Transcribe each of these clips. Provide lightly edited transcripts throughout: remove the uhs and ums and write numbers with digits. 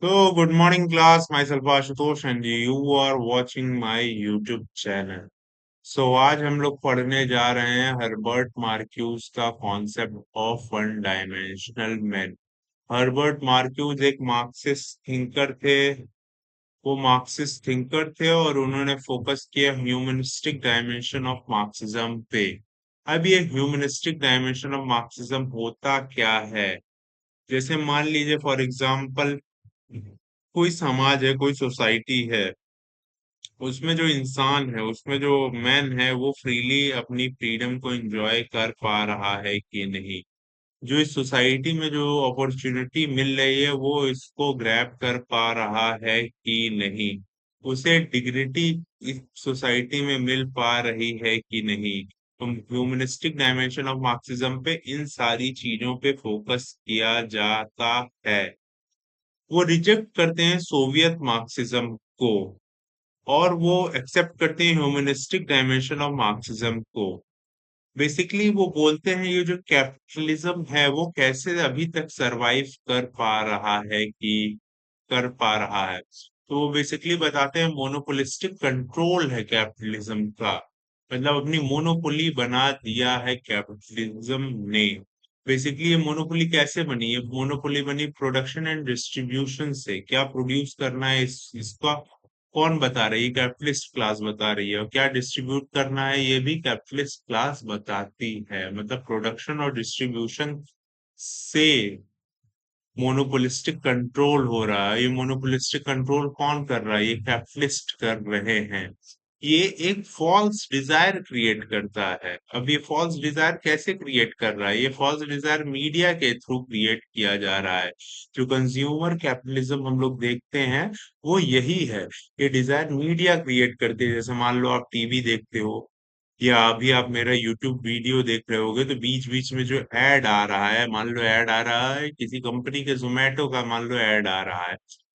So, good morning, class. Myself Ashutosh, and you are watching my YouTube channel. आज हम लोग पढ़ने जा रहे हैं हर्बर्ट मार्क्यूज का concept of one dimensional man. Herbert Marquess एक मार्क्सिस्ट थिंकर थे। वो मार्क्सिस्ट थिंकर थे और उन्होंने फोकस किया ह्यूमनिस्टिक डायमेंशन ऑफ मार्क्सिज्म पे। अब ये ह्यूमनिस्टिक डायमेंशन ऑफ मार्क्सिज्म होता क्या है? जैसे मान लीजिए फॉर एग्जांपल कोई समाज है, कोई सोसाइटी है, उसमें जो इंसान है, उसमें जो मैन है, वो फ्रीली अपनी फ्रीडम को एंजॉय कर पा रहा है कि नहीं। जो इस सोसाइटी में जो अपॉर्चुनिटी मिल रही है वो इसको ग्रैब कर पा रहा है कि नहीं। उसे डिग्निटी इस सोसाइटी में मिल पा रही है कि नहीं। तो ह्यूमनिस्टिक डायमेंशन ऑफ मार्क्सिज्म पे इन सारी चीजों पे फोकस किया जाता है। वो रिजेक्ट करते हैं सोवियत मार्क्सिज्म को और वो एक्सेप्ट करते हैं ह्यूमनिस्टिक डायमेंशन ऑफ मार्क्सिज्म को। बेसिकली वो बोलते हैं ये जो कैपिटलिज्म है वो कैसे अभी तक सरवाइव कर पा रहा है कि कर पा रहा है। तो वो बेसिकली बताते हैं मोनोपोलिस्टिक कंट्रोल है कैपिटलिज्म का। मतलब अपनी मोनोपोली बना दिया है कैपिटलिज्म ने। बेसिकली ये मोनोपोली कैसे बनी? है मोनोपोली बनी प्रोडक्शन एंड डिस्ट्रीब्यूशन से। क्या प्रोड्यूस करना है इसका कौन बता रही है? कैपिटलिस्ट क्लास बता रही है। और क्या डिस्ट्रीब्यूट करना है ये भी कैपिटलिस्ट क्लास बताती है। मतलब प्रोडक्शन और डिस्ट्रीब्यूशन से मोनोपोलिस्टिक कंट्रोल हो रहा है। ये मोनोपोलिस्टिक कंट्रोल कौन कर रहा है? ये कैपिटलिस्ट कर रहे हैं। ये एक फॉल्स डिजायर क्रिएट करता है। अब ये फॉल्स डिजायर कैसे क्रिएट कर रहा है? ये फॉल्स डिजायर मीडिया के थ्रू क्रिएट किया जा रहा है। जो कंज्यूमर कैपिटलिज्म हम लोग देखते हैं वो यही है। ये डिजायर मीडिया क्रिएट करते हैं। जैसे मान लो आप टीवी देखते हो या अभी आप मेरा यूट्यूब वीडियो देख रहे होगे तो बीच बीच में जो ऐड आ रहा है, मान लो ऐड आ रहा है किसी कंपनी के जोमेटो का, मान लो ऐड आ रहा है।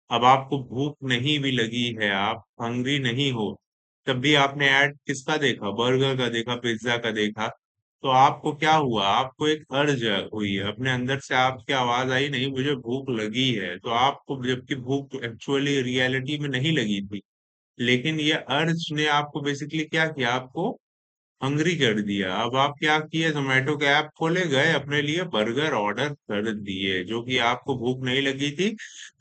अब आपको भूख नहीं भी लगी है, आप हंग्री नहीं हो, तब भी आपने ऐड किसका देखा? बर्गर का देखा, पिज्जा का देखा। तो आपको क्या हुआ? आपको एक अर्ज हुई है अपने अंदर से, आपकी आवाज आई नहीं मुझे भूख लगी है, तो आपको, जबकि भूख एक्चुअली रियलिटी में नहीं लगी थी, लेकिन ये अर्ज ने आपको बेसिकली क्या किया? आपको हंग्री कर दिया। अब आप क्या किए? जोमेटो के ऐप खोले, गए अपने लिए बर्गर ऑर्डर कर दिए जो कि आपको भूख नहीं लगी थी,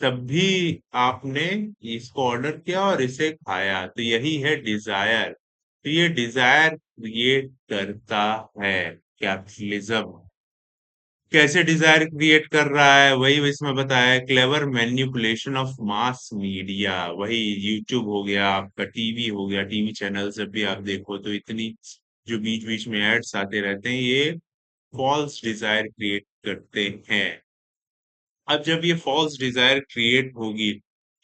तब भी आपने इसको ऑर्डर किया और इसे खाया। तो यही है डिजायर। तो ये डिजायर क्रिएट करता है कैपिटलिज्म। कैसे डिजायर क्रिएट कर रहा है? वही इसमें बताया है, clever manipulation of mass media. वही यूट्यूब हो गया, आपका टीवी हो गया, टीवी चैनल जब भी आप देखो तो इतनी जो बीच बीच में एड्स आते रहते हैं, ये फॉल्स डिजायर क्रिएट करते हैं। अब जब ये फॉल्स डिजायर क्रिएट होगी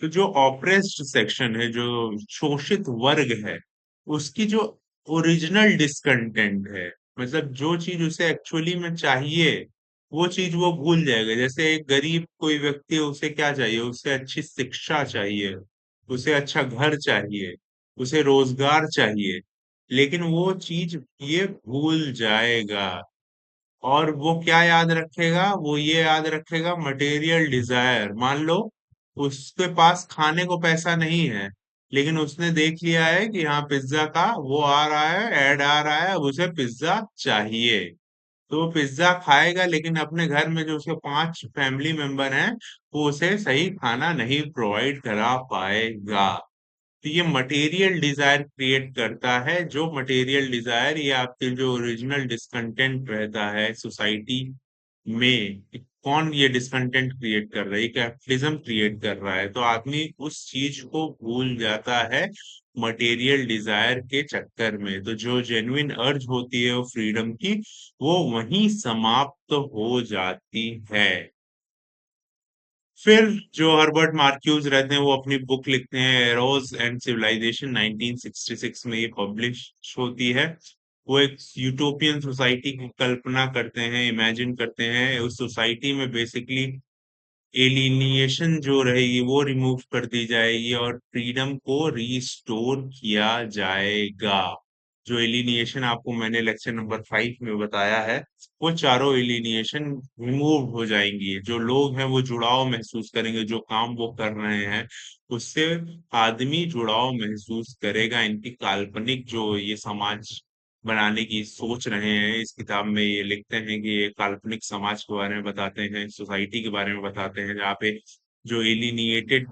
तो जो ऑप्रेस्ड सेक्शन है, जो शोषित वर्ग है, उसकी जो ओरिजिनल डिसकंटेंट है, मतलब जो चीज उसे एक्चुअली में चाहिए वो चीज वो भूल जाएगा। जैसे एक गरीब कोई व्यक्ति है, उसे क्या चाहिए? उसे अच्छी शिक्षा चाहिए, उसे अच्छा घर चाहिए, उसे रोजगार चाहिए, लेकिन वो चीज ये भूल जाएगा। और वो क्या याद रखेगा? वो ये याद रखेगा मटेरियल डिजायर। मान लो उसके पास खाने को पैसा नहीं है, लेकिन उसने देख लिया है कि हाँ पिज्जा का वो आ रहा है, ऐड आ रहा है, अब उसे पिज्जा चाहिए। तो वो पिज्जा खाएगा, लेकिन अपने घर में जो उसके 5 फैमिली मेंबर हैं वो उसे सही खाना नहीं प्रोवाइड करा पाएगा। तो ये मटेरियल डिजायर क्रिएट करता है। जो मटेरियल डिजायर, ये आपके जो ओरिजिनल डिसकंटेंट रहता है सोसाइटी में, कौन ये डिसकंटेंट क्रिएट कर रहा है? कैपिटलिज्म क्रिएट कर रहा है। तो आदमी उस चीज को भूल जाता है मटेरियल डिजायर के चक्कर में। तो जो जेन्युइन अर्ज होती है वो फ्रीडम की, वो वहीं समाप्त हो जाती है। फिर जो हर्बर्ट मार्क्यूज रहते हैं वो अपनी बुक लिखते हैं, एरोस एंड सिविलाइजेशन, 1966 में ये पब्लिश होती है। वो एक यूटोपियन सोसाइटी की कल्पना करते हैं, इमेजिन करते हैं। उस सोसाइटी में बेसिकली एलिनिएशन जो रहेगी वो रिमूव कर दी जाएगी और फ्रीडम को रीस्टोर किया जाएगा। जो एलिनिएशन आपको मैंने लेक्चर नंबर 5 में बताया है, वो चारों एलिनिएशन रिमूव हो जाएंगी। जो लोग हैं वो जुड़ाव महसूस करेंगे, जो काम वो कर रहे हैं उससे आदमी जुड़ाव महसूस करेगा। इनकी काल्पनिक जो ये समाज बनाने की सोच रहे हैं, इस किताब में ये लिखते हैं कि ये काल्पनिक समाज के बारे में बताते हैं, सोसाइटी के बारे में बताते हैं, जहाँ पे जो एलिनिएटेड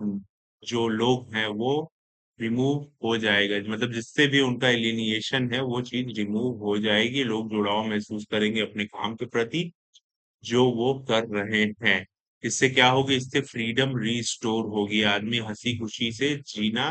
जो लोग हैं वो रिमूव हो जाएगा। मतलब जिससे भी उनका एलिनिएशन है वो चीज रिमूव हो जाएगी, लोग जुड़ाव महसूस करेंगे अपने काम के प्रति जो वो कर रहे हैं। इससे क्या होगी, इससे फ्रीडम रीस्टोर होगी, आदमी हंसी खुशी से जीना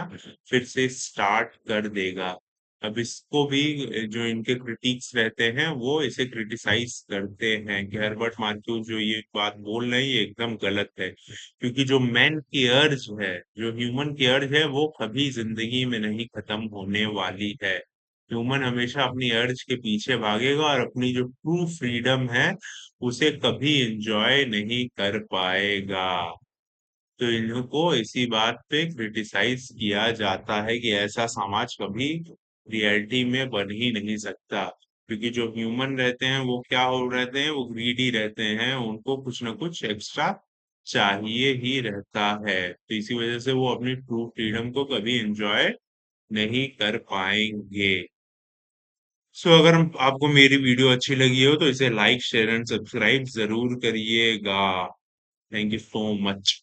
फिर से स्टार्ट कर देगा। अब इसको भी जो इनके क्रिटिक्स रहते हैं वो इसे क्रिटिसाइज करते हैं कि हर्बर्ट मार्क्यूज जो ये बात बोल रहे हैं ये एकदम गलत है, क्योंकि जो मैन की अर्ज है, जो ह्यूमन की अर्ज है, वो कभी जिंदगी में नहीं खत्म होने वाली है। ह्यूमन हमेशा अपनी अर्ज के पीछे भागेगा और अपनी जो ट्रू फ्रीडम है उसे कभी एंजॉय नहीं कर पाएगा। तो इनको इसी बात पे क्रिटिसाइज किया जाता है कि ऐसा समाज कभी रियलिटी में बन ही नहीं सकता, क्योंकि जो ह्यूमन रहते हैं वो क्या हो रहते हैं, वो ग्रीडी रहते हैं, उनको कुछ ना कुछ एक्स्ट्रा चाहिए ही रहता है। तो इसी वजह से वो अपनी ट्रू फ्रीडम को कभी एंजॉय नहीं कर पाएंगे। सो अगर आपको मेरी वीडियो अच्छी लगी हो तो इसे लाइक शेयर एंड सब्सक्राइब जरूर करिएगा। Thank you so much.